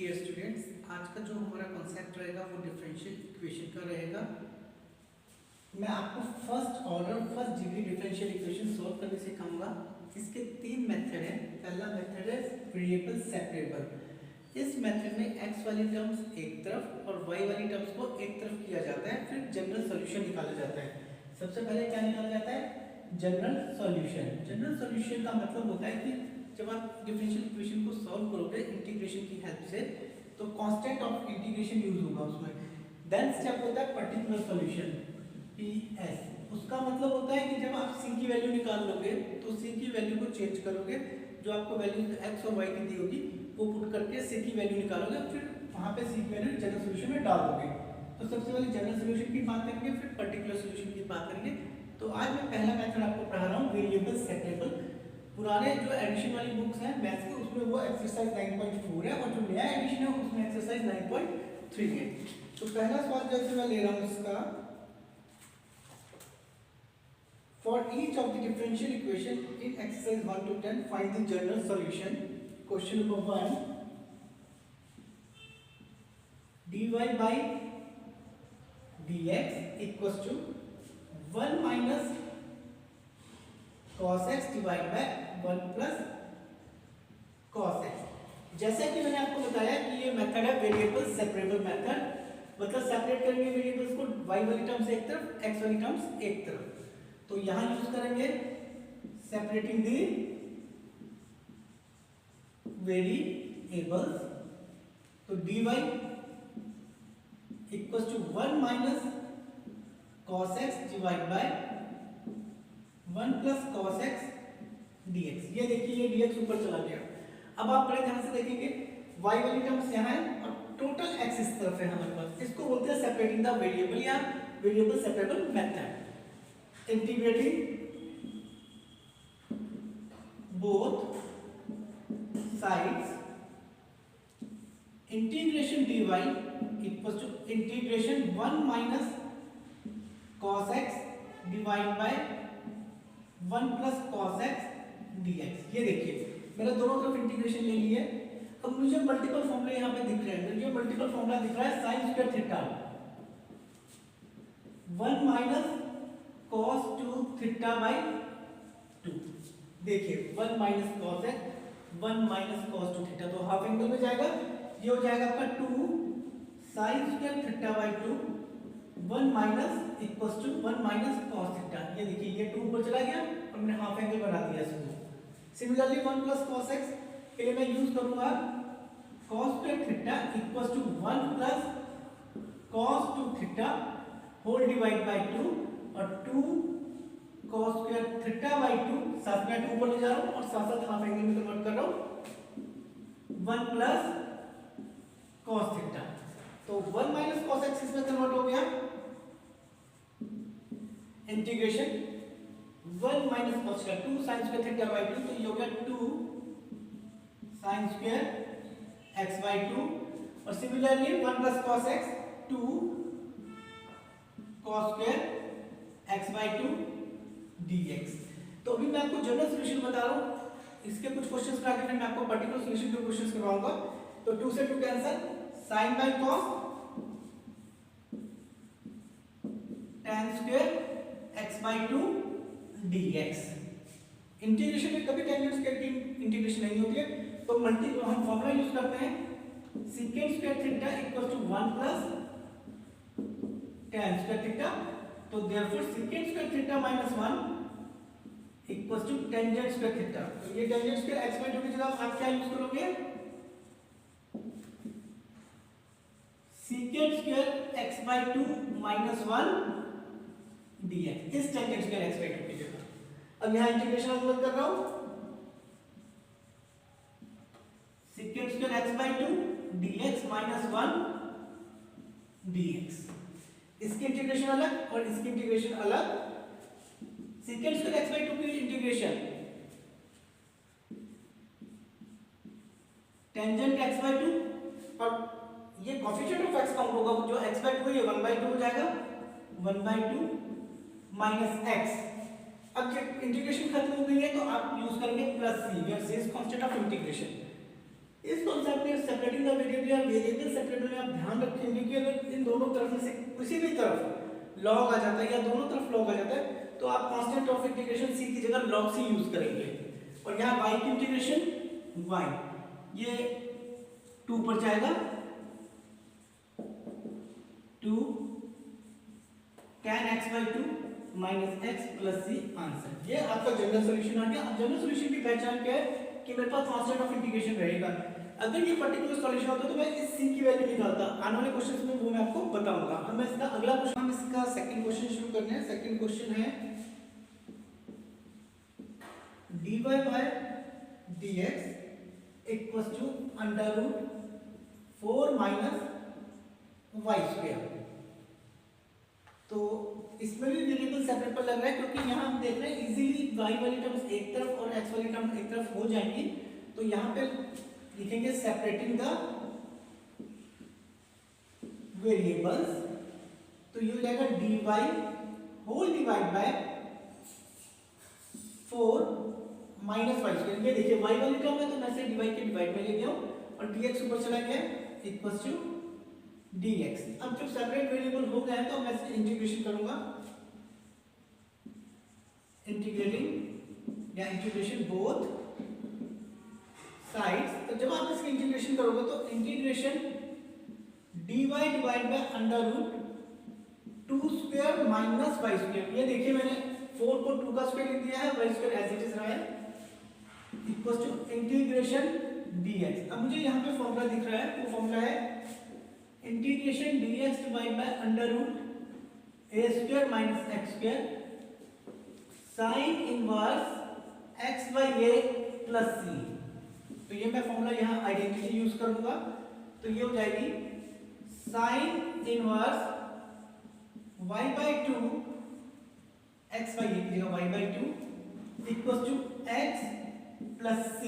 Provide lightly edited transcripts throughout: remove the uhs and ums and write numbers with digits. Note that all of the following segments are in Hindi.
डियर स्टूडेंट्स, आज का जो हमारा कॉन्सेप्ट रहेगा वो डिफरेंशियल इक्वेशन का रहेगा। मैं आपको first order first degree differential equation solve करने सिखाऊंगा। इसके तीन मेथड हैं। पहला मेथड है वेरिएबल सेपरेबल। इस मेथड में एक्स वाली टर्म्स एक तरफ और वाई वाली टर्म्स को एक तरफ किया जाता है, फिर जनरल सॉल्यूशन निकाला जाता है। सबसे पहले क्या निकाला जाता है? General solution. जनरल सॉल्यूशन का मतलब होता है कि जब आप डिफरेंशियल इक्वेशन को सॉल्व करोगे इंटीग्रेशन की हेल्प से, तो कांस्टेंट ऑफ इंटीग्रेशन यूज होगा उसमें। देन स्टेप होता है पर्टिकुलर सॉल्यूशन, पीएस। उसका मतलब होता है कि जब आप सी की वैल्यू निकाल लोगे तो सी की वैल्यू को चेंज करोगे, जो आपको वैल्यू एक्स और वाई की दी होगी वो पुट करके सी की वैल्यू निकालोगे, फिर वहां पे सी की वैल्यू जनरल सॉल्यूशन में डाल दोगे। तो सबसे पहले जनरल सॉल्यूशन की बात करेंगे, फिर पर्टिकुलर सॉल्यूशन की बात करेंगे। तो आज मैं पहला मेथड आपको पढ़ा रहा हूँ, वेरिएबल सेपरेबल। पुराने जो एडिशन वाली बुक्स हैं मैथ्स की, उसमें वो एक्सरसाइज 9.4 है, और जो नया एडिशन है उसमें एक्सरसाइज 9.3 है। तो पहला सवाल जैसे मैं ले रहा हूँ इसका, for each of the differential equation in exercise 1 to 10 find the general solution. Question number 1, dy by dx equals to 1 minus cos x divide by 1 plus cos x। जैसा कि मैंने आपको बताया कि ये मेथड है वेरिएबल सेपरेबल मेथड, मतलब सेपरेट करेंगे वेरिएबल्स को, y वाली टर्म्स एक तरफ, x वाली टर्म्स एक तरफ। तो यहां यूज करेंगे सेपरेटिंग द वेरिएबल्स। तो dy equals to 1 minus cos x divide by 1 plus cos x dx। ये देखिए ये dx ऊपर चला गया। अब आप बड़े ध्यान से देखेंगे, y वाली टर्म्स यहाँ है और टोटल x इस तरफ है हमारे पास। इसको बोलते हैं सेपरेटिंग द वेरिएबल या variable separable method. Integrating both sides, integration dy equals to integration 1 minus cos x divide by 1 plus cos x dx। ये देखिए मैंने दोनों तरफ इंटीग्रेशन ले ली है। अब मुझे मल्टीपल फॉर्मूले यहाँ पे दिख रहे हैं। मुझे मल्टीपल फॉर्मूला दिख रहा है sin square theta 1 minus cos 2 theta by 2। देखिए 1 minus cos x 1 minus cos 2 theta, तो हाफ एंगल में जाएगा, ये हो जाएगा आपका 2 sin square theta by 2 1 minus equals to 1 minus cos theta. ये देखिए ये 2 ऊपर चला गया और मैंने हाफ एंगल बना दिया इसको। सिमिलरली 1 प्लस cos x के लिए मैं यूज करूंगा cos square theta equals to 1 plus cos 2 theta whole divide by 2 और 2 cos स्क्वायर थीटा बाय 2, साथ में 2 ऊपर ले जा रहा हूं और साथ साथ हाफ एंगल में कन्वर्ट कर रहा हूं 1 प्लस cos थीटा। तो 1 माइनस cos x इसमें कन्वर्ट हो गया, इंटीग्रेशन 1 माइनस cos का 2 sin स्क्वायर थीटा बाय 2, तो ये हो गया 2 sin स्क्वायर x बाय 2, और similarly 1 plus cos x 2 cos square x by 2 dx। तो अभी मैं आपको जनरल सॉल्यूशन बता रहा हूं, इसके कुछ क्वेश्चंस करा के फिर मैं आपको पर्टिकुलर सॉल्यूशन के क्वेश्चंस करवाऊंगा। तो 2 से 2 cancel, sin by cos tan square x by 2 dx। Integration में कभी टेंजेंट स्क्वायर की इंटीग्रेशन नहीं होती है, तो हम फॉर्मूला यूज करते हैं secant square theta equals to 1 plus tan square theta. तो therefore secant square theta minus 1 equals to tangent square theta. तो ये टेंजेंट स्क्वायर x बाय 2 की जगह आप क्या यूज करोगे? secant square x by 2 minus 1 dx, इस टेंजेंट स्क्वायर x बाय 2 की जगह। अब यहां इंटीग्रेशन अलग कर रहा हूं, secant square x by 2 dx minus 1 dx। इसकी इंटीग्रेशन अलग और इसकी इंटीग्रेशन अलग। secant स्क्वायर x बाय 2 की इंटीग्रेशन टेंजेंट x बाय 2, और ये कोएफिशिएंट ऑफ x काउंट होगा, जो x बाय 2 है ये 1 बाय 2 हो जाएगा, 1 बाय 2 माइनस x। अब जब इंटीग्रेशन खत्म हो गई है तो आप यूज करेंगे plus c, where c is constant of integration. इस कॉन्सेप्ट में सेपरेटिंग द वेरिएबल या वेरिएबल सेपरेटर में आप ध्यान रखेंगे कि अगर इन दोनों तरफ में से किसी भी तरफ लॉग आ जाता है या दोनों तरफ लॉग आ जाता है तो आप कांस्टेंट ऑफ इंटीग्रेशन c की जगह log c यूज करेंगे। और यहाँ y की इंटीग्रेशन y ये 2 पर जाएगा 2 tan x by 2 minus x plus c answer. ये आपका जनरल सॉल्यूशन आ गया। अब जनरल सॉल्यूशन की पहचान क्या है कि मेरे पास कांस्टेंट ऑफ इंटीग्रेशन रहेगा। अगर ये पर्टिकुलर सॉल्यूशन होता तो मैं इस c की वैल्यू निकालता। आने वाले क्वेश्चंस में वो मैं आपको बताऊंगा। अब मैं इसका अगला क्वेश्चन, हम इसका सेकंड क्वेश्चन शुरू करते हैं। सेकंड क्वेश्चन है dy by dx equals to under root 4 minus y square. तो इसमें भी वेरिएबल सेपरेबल लग रहा है क्योंकि यहाँ हम देख रहे हैं इजीली y वाली टर्म्स एक तरफ और x वाली टर्म एक तरफ हो जाएंगी। तो यहाँ पे लिखेंगे सेपरेटिंग द वेरिएबल्स। तो ये हो जाएगा dy whole divide by 4 minus y square. ये देखिए y वाली टर्म है तो मैं से dy के डिवाइड में ले गया हूँ और dx ऊपर चला गया इक्वल्स टू dx। अब जब सेपरेट वेरिएबल हो गए तो मैं इसका इंटीग्रेशन करूंगा, इंटीग्रेटिंग या इंटीग्रेशन बोथ साइड्स। तो जब आप इसका इंटीग्रेशन करोगे तो integration dy divide by under root 2 square minus y square. ये देखिए मैंने 4 को 2 का स्क्वायर लिख दिया है, y square as it is रहा है इक्वल्स टू इंटीग्रेशन dx। अब मुझे यहाँ पे फॉर्मूला दिख रहा है, वो फॉर्मूला है integration dx divide by under root a square minus x square sine inverse x by a plus c। तो ये मैं फॉर्मूला यहाँ आइडेंटिटी यूज करूंगा। तो ये हो जाएगी sine inverse y by 2 x by a की जगह y by 2 equals to x plus c।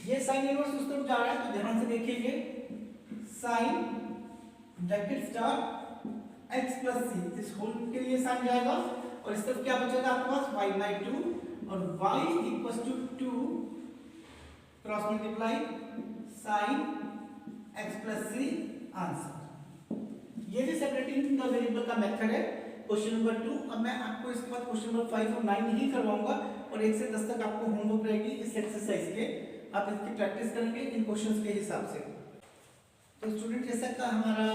ये साइन इनवर्स उस तरफ जा रहा है तो ध्यान से देखिए sine bracket star x plus c इस होल के लिए साइन जाएगा और इस तरफ क्या बचेगा आपके पास y बाय 2 और y equals to 2 cross multiply sine x plus c answer. ये भी सेपरेटिंग द वेरिएबल का मेथड है क्वेश्चन नंबर 2। अब मैं आपको इसके बाद क्वेश्चन नंबर 5 और 9 ही करवाऊंगा और 1 से 10 तक आपको होमवर्क रहेगी इस एक्सरसाइज के। आप इसकी प्रैक्टिस करेंगे इन क्वेश्चंस के हिसाब से। तो स्टूडेंट जैसा का हमारा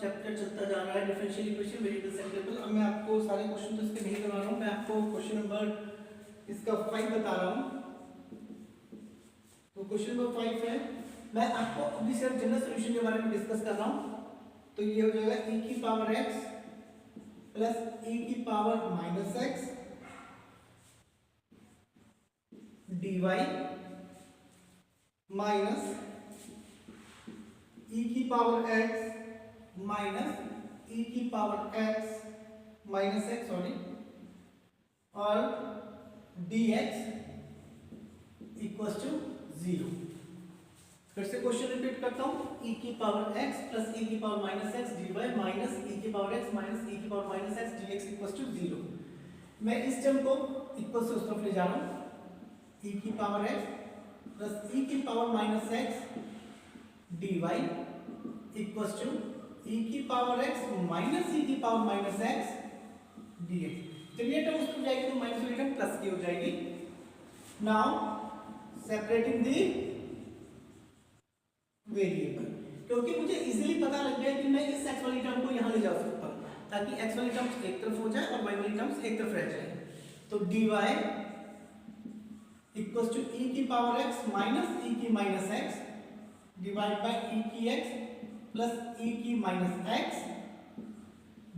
चैप्टर चलता जा रहा है डिफरेंशियल इक्वेशन वेरिएबल सेपरेबल। अब मैं आपको सारे क्वेश्चन तो इसके नहीं करवा रहा हूँ, मैं आपको क्वेश्चन नंबर इसका 5 बता रहा हूँ। तो क्वेश्चन नंबर 5 है, मैं आपको अभी सिर्फ जनरल सॉल्यूशन के बारे में डिस्कस कर रहा हूँ। तो ये हो जाएगा e की पावर x प्लस e की power minus x dy minus e की पावर x माइनस e की power x minus x sorry और dx इक्वल्स टू 0। फिर से क्वेश्चन रिपीट करता हूं, e की पावर x प्लस e की power minus x dy minus e की पावर x माइनस e की power minus x dx equals to 0। मैं इस टर्म को इक्वल से उस तरफ ले जा रहा हूं, e की पावर x प्लस e की power minus x dy equals to e की पावर x माइनस e की पावर माइनस x dx। जब ये टर्म उस तरफ जाएगी तो माइनस वाली टर्म प्लस की हो जाएगी। नाउ सेपरेटिंग दी वेरिएबल, क्योंकि मुझे इजीली पता लग गया कि मैं इस x वाली टर्म को यहां ले जा सकता हूं ताकि x वाली टर्म्स एक तरफ हो जाए और y वाली टर्म्स एक तरफ रह जाए। तो dy इक्वल्स टू e की पावर x माइनस e की minus x divide bye e की x प्लस e की माइनस x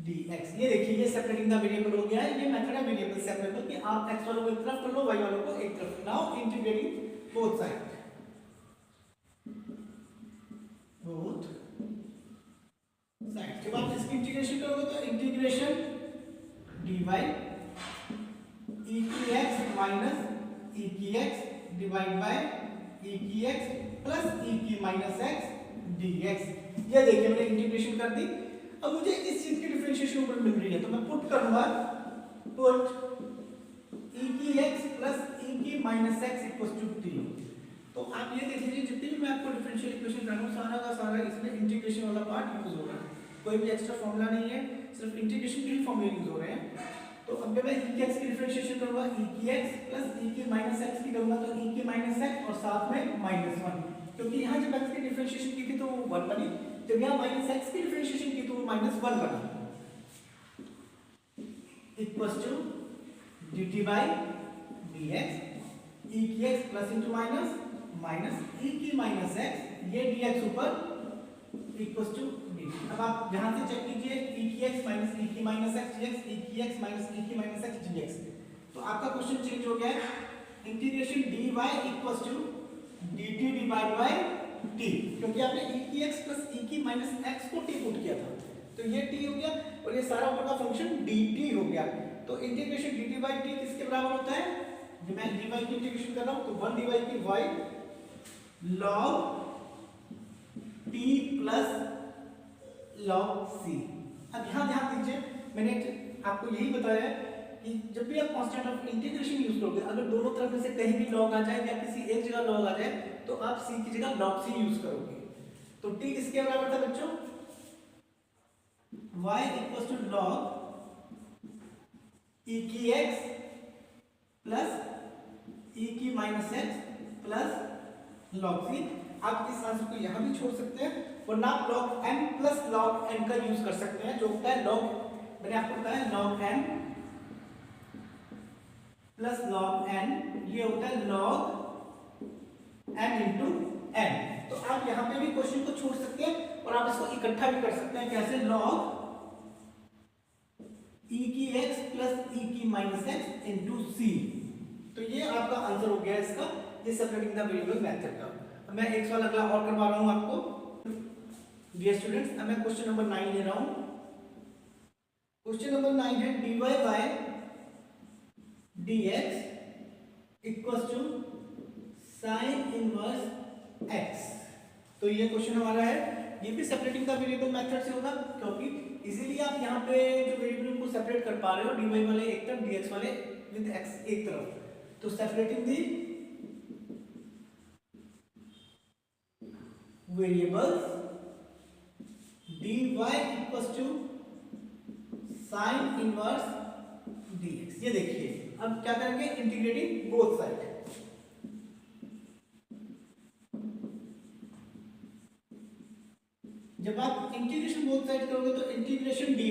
dx। ये देखिए ये सेपरेटिंग द वेरिएबल हो गया है। ये मेथड है वेरिएबल सेपरेबल कि आप x वालों को एक तरफ कर लो, y वालों को एक तरफ। Now integrating both side, both side. जब आप इसकी इंटीग्रेशन करोगे तो इंटीग्रेशन dy e की x माइनस e की x डिवाइड बाय e की x प्लस e की माइनस x dx। ये देखिए मैंने इंटीग्रेशन कर दी। अब मुझे इस चीज की डिफरेंशिएशन ऊपर मिल रही है तो मैं पुट करूंगा, पुट e की x प्लस e की minus x equals to t। तो तो आप ये देख लीजिए जितने भी मैं आपको डिफरेंशियल इक्वेशन करा रहा हूँ सारा का सारा इसमें इंटीग्रेशन वाला पार्ट यूज हो रहा है, कोई भी एक्स्ट्रा फॉर्मूला नहीं है, सिर्फ इंटीग्रेशन के ही फॉर्मूले यूज हो रहे हैं। तो अब जब मैं e की x की डिफरेंशिएशन करूंगा e की x प्लस e की माइनस x की करूंगा तो e की माइनस x और साथ में -1, क्योंकि यहाँ जब x की डिफरेंशिएशन की थी तो वो 1 बनी, जब यहाँ माइनस x की डिफरेंशिएशन की तो वो -1 बनी, equals to dt by dx e की x plus into minus minus e की माइनस x ये dx ऊपर इक्वल्स टू dt। अब आप ध्यान से चेक कीजिए e की x माइनस e की माइनस x dx e की x माइनस e की माइनस x dx, तो आपका क्वेश्चन चेंज हो गया है integration dy equals to dt divide by t, क्योंकि आपने e की x प्लस e की माइनस x को t पुट किया था तो ये t हो गया और ये सारा ऊपर का फंक्शन dt हो गया। तो इंटीग्रेशन dt बाय t किसके बराबर होता है, जब मैं dy की इंटीग्रेशन कर रहा हूं तो 1 dy की y log t plus log c। अब यहां ध्यान दीजिए मैंने आपको यही बताया कि जब भी आप कांस्टेंट ऑफ इंटीग्रेशन यूज करोगे अगर दोनों तरफ में से कहीं भी log आ जाए या किसी एक जगह log आ जाए तो आप c की जगह log c यूज करोगे। तो t किसके बराबर था बच्चों, y equals to log e की x प्लस e की minus x plus log c। आप इस आंसर को यहां भी छोड़ सकते हैं वरना आप log m plus log n का यूज कर सकते हैं, जो होता है log, मैंने आपको बताया log m plus log n, ये होता है log m इंटू n। तो आप यहां पे भी क्वेश्चन को छोड़ सकते हैं और आप इसको इकट्ठा भी कर सकते हैं, कैसे log e की x प्लस e की माइनस x इंटू c। तो ये आपका आंसर हो गया इसका, ये सेपरेटिंग द वेरिएबल मेथड का। अब मैं एक सवाल अगला और करवा रहा हूं आपको डियर स्टूडेंट्स। अब मैं क्वेश्चन नंबर 9 ले रहा हूं। क्वेश्चन नंबर 9 है dy by dx equals to sin inverse x। तो ये क्वेश्चन हमारा है, ये भी सेपरेटिंग द वेरिएबल मेथड से होगा क्योंकि इजीली आप यहाँ पे जो वेरिएबल को सेपरेट कर पा रहे हो dy वाले एक तरफ dx वाले विद x एक तरफ, तो separating the variables dy equals to sin inverse dx। ये देखिए अब क्या करेंगे, इंटीग्रेटिंग बोथ साइड। जब आप इंटीग्रेशन बोथ साइड करोगे तो integration dy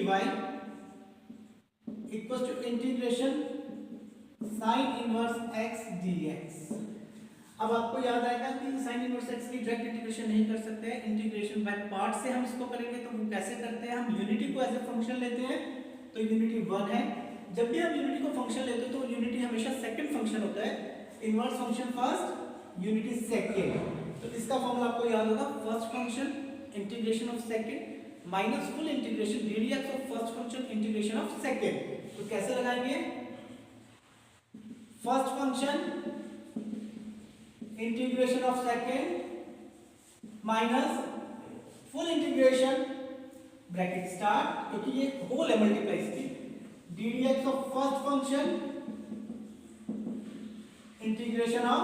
equals to integration sin inverse x dx। अब आपको याद आएगा कि sin इनवर्स x की डायरेक्ट इंटीग्रेशन नहीं कर सकते हैं, इंटीग्रेशन बाय पार्ट से हम इसको करेंगे। तो वो कैसे करते हैं, हम यूनिटी को एज ए फंक्शन लेते हैं, तो यूनिटी 1 है। जब भी हम यूनिटी को फंक्शन लेते हैं तो यूनिटी हमेशा सेकंड फंक्शन होता है, inverse function first unity second. तो इसका फॉर्मूला आपको याद होगा, first function integration of second minus full integration ddx of first function integration of second. तो कैसे लगाएंगे, first function integration of second minus full integration bracket start, क्योंकि ये होल है मल्टीप्लाई इसकी, ddx of first function integration of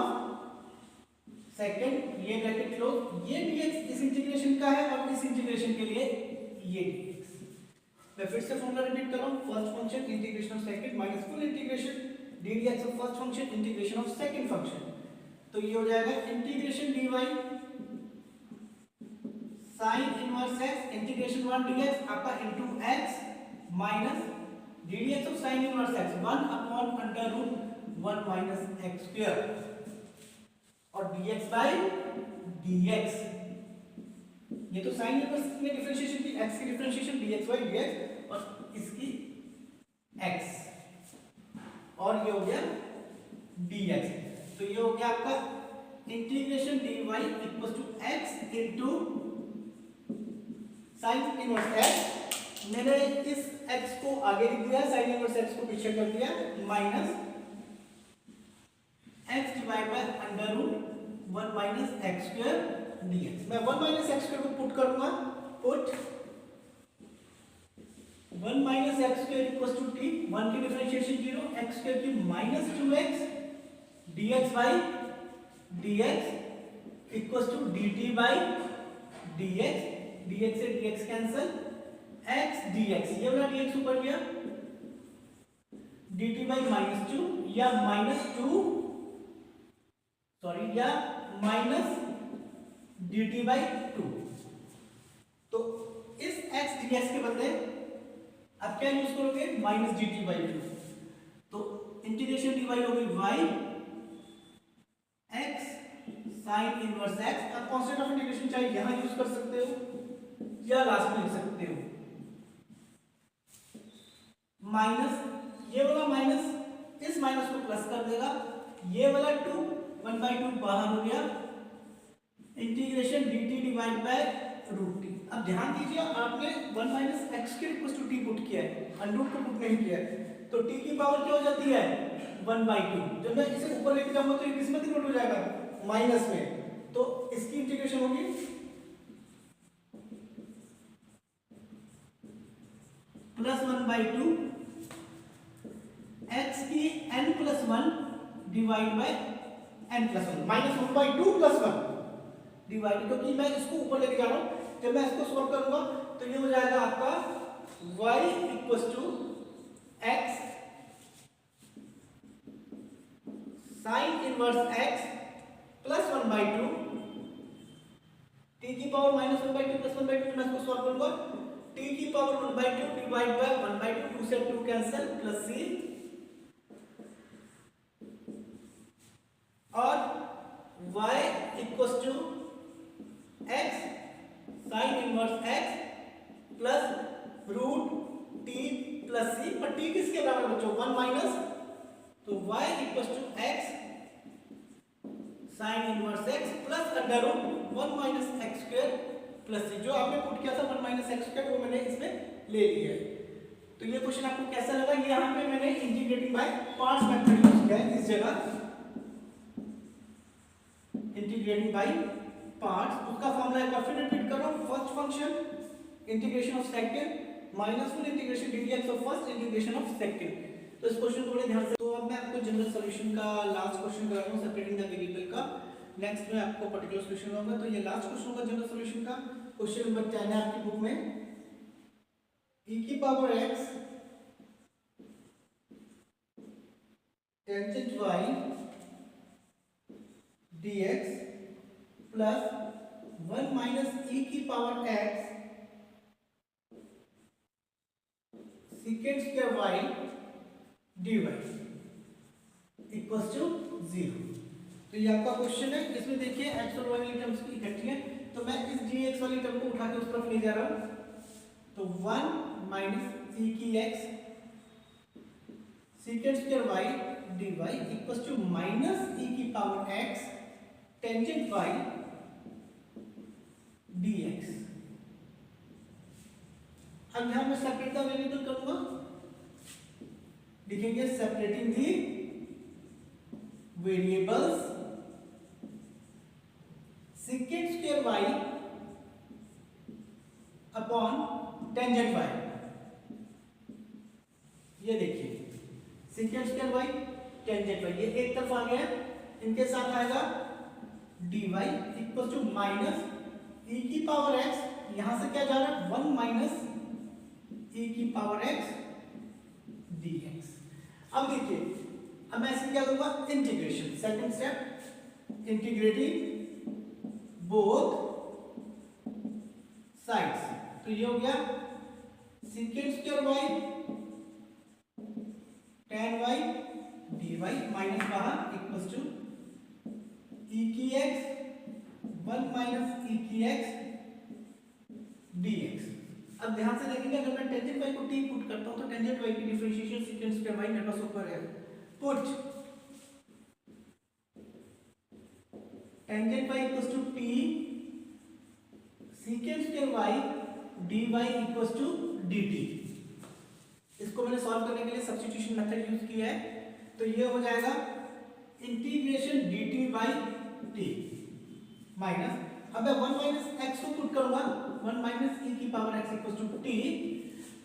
second, ये ब्रैकेट क्लोज, ये dx इस इंटीग्रेशन का है और इस इंटीग्रेशन के लिए ये dx। मैं फिर से फॉर्मूला रिपीट कर रहा हूं, first function integration of second minus full integration ddx of first function integration of second function. तो ये हो जाएगा integration dy sin inverse x integration 1 dx आपका into x minus ddx of sin inverse x 1 upon under root 1 minus x square और dx बाय dx। ये तो sin इनवर्स में डिफरेंशिएशन की, x की डिफरेंशिएशन dx बाय dx और इसकी x, और ये हो गया dx। तो ये हो गया आपका integration dy equals to x into sin inverse x। मैंने इस x को आगे लिख दिया, sin इनवर्स x को पीछे कर दिया, minus x divide by under root 1 minus x square dx। मैं 1 माइनस x स्क्वायर को पुट करूंगा, put 1 minus x square equals to t, 1 की डिफरेंशिएशन 0, x स्क्वायर की minus 2x dx by dx equals to dt by dx, dx से dx कैंसल, x dx, ये वाला dx ऊपर गया, dt बाई -2 या -2 सॉरी या माइनस dt बाई 2। तो इस x dx के बदले आप क्या यूज करोगे, माइनस dt बाई 2। तो इंटीग्रेशन dy होगी y x sign inverse x। अब कांस्टेंट ऑफ इंटीग्रेशन चाहे यहां यूज कर सकते हो या लास्ट में लिख सकते हो, माइनस ये वाला माइनस इस माइनस को प्लस कर देगा, ये वाला 2 1/2 बाहर हो गया, integration dt divide by √t। अब ध्यान दीजिए आपने 1 - x के इक्वल टू t पुट किया है, अंडरूट को पुट नहीं किया है, तो t की पावर क्या हो जाती है 1/2। जब मैं इसे ऊपर लेके जाऊंगा तो ये किस में कन्वर्ट हो जाएगा, माइनस में, तो इसकी इंटीग्रेशन होगी +1/2 x की n+1 divide by n+1 -1/2 +1 divide, क्योंकि मैं इसको ऊपर लेके जा रहा हूं, जब मैं इसको सॉल्व करूंगा तो ये हो जाएगा आपका y x sign inverse x +1/2 t की पावर -1/2 +1/2, मैं इसको सॉल्व करूंगा, t की पावर 1/2 डिवाइड बाय 1/2, 2 से 2 कैंसिल, प्लस c और y x sign inverse x plus √t plus c, पर t किसके बराबर बच्चों 1 माइनस, तो y x sign inverse x plus √1 - x² plus c। जो आपने पुट किया था 1 - x² वो मैंने इसमें ले लिया है। तो ये क्वेश्चन आपको कैसा लगा, ये यहाँ पे मैंने integrating by parts method use किया है इस जगह, इंटीग्रेटिंग बाय पार्ट्स। उसका फॉर्मूला एक बार फिर रिपीट कर रहा हूं, first function integration of second minus full integration ddx of first integration of second. तो इस क्वेश्चन को बड़े ध्यान से, तो अब मैं आपको जनरल सॉल्यूशन का लास्ट क्वेश्चन करा रहा हूं, सेपरेटिंग द वेरिएबल का। नेक्स्ट में आपको पर्टिकुलर सॉल्यूशन होगा, तो ये लास्ट क्वेश्चन होगा जनरल सॉल्यूशन का, क्वेश्चन नंबर 10 है आपकी बुक में। e की power x tangent y dx plus 1 minus e की power x secant square y dy equals to 0। तो ये आपका क्वेश्चन है, इसमें देखिए x और y वाली टर्म्स की इकट्ठी है, तो मैं इस dx वाली टर्म को उठा के उस तरफ ले जा रहा हूं, तो 1 माइनस e की x secant square y dy equals to minus e की power x tangent y dx। अब यहां मैं सेपरेट द वेरिएबल करूंगा, लिखेंगे separating the variables second square y upon tangent y। ये देखिए second square y tangent y, ये एक तरफ आ गया, इनके साथ आएगा dy equal to minus e की पावर x, यहां से क्या जा रहा है 1 माइनस e की पावर x dx। अब देखिए, अब मैं इसमें क्या करूंगा, integration, second step integrating both sides, तो ये हो गया secant square y tan y dy minus बाहर इक्वल टू e की x 1 माइनस e की x dx। अब ध्यान से देखेंगे, अगर मैं टेंजेंट y को t पुट करता हूं तो टेंजेंट y की डिफरेंशिएशन सेकंड स्क्वायर y मेरे पास ऊपर है, put tangent y equals to t secant square y dy equals to dt। इसको मैंने सॉल्व करने के लिए सब्स्टिट्यूशन मेथड यूज किया है, तो ये हो जाएगा integration dt by t minus, अब मैं 1 माइनस x को पुट करूंगा, 1 माइनस e की power x equal to t,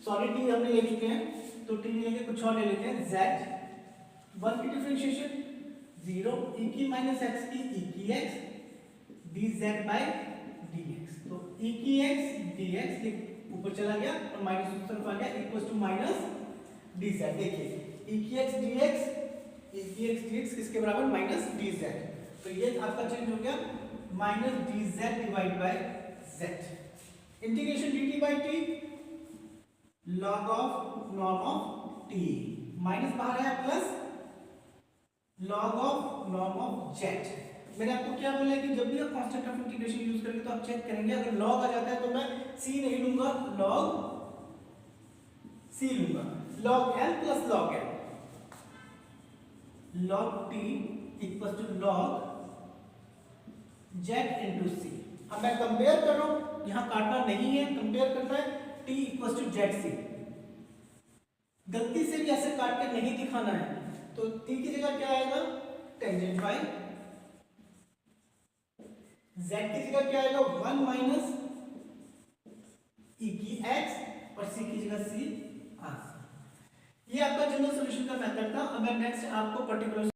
sorry t हमने ले चुके हैं तो t लेंगे, कुछ और ले लेते हैं z, 1 की डिफरेंशिएशन 0 e की माइनस x की e की x dz by dx। तो e की x dx ऊपर चला गया और माइनस उस तरफ आ गया इक्वल टू माइनस dz। देखिए e की x dx किसके बराबर माइनस dz। तो ये आपका चेंज हो गया minus dz divide by z। Integration dt by t log of norm of t minus बाहर आया plus log of norm of z। मैंने आपको क्या बोला कि जब भी आप कांस्टेंट ऑफ इंटीग्रेशन यूज करेंगे तो आप चेक करेंगे अगर log आ जाता है तो मैं c नहीं लूंगा log c लूंगा। log l plus log l log t equal to log z into c। अब मैं कंपेयर कर रहा हूं, यहां काटना नहीं है, कंपेयर करना है t इक्वल टू zc। गलती से भी ऐसे काट के नहीं दिखाना है, तो t की जगह क्या आएगा टेंजेंट बाय z की जगह क्या आएगा 1 माइनस e की x और c की जगह c r। ये आपका जनरल सॉल्यूशन का मेथड था। अब मैं नेक्स्ट आपको पर्टिकुलर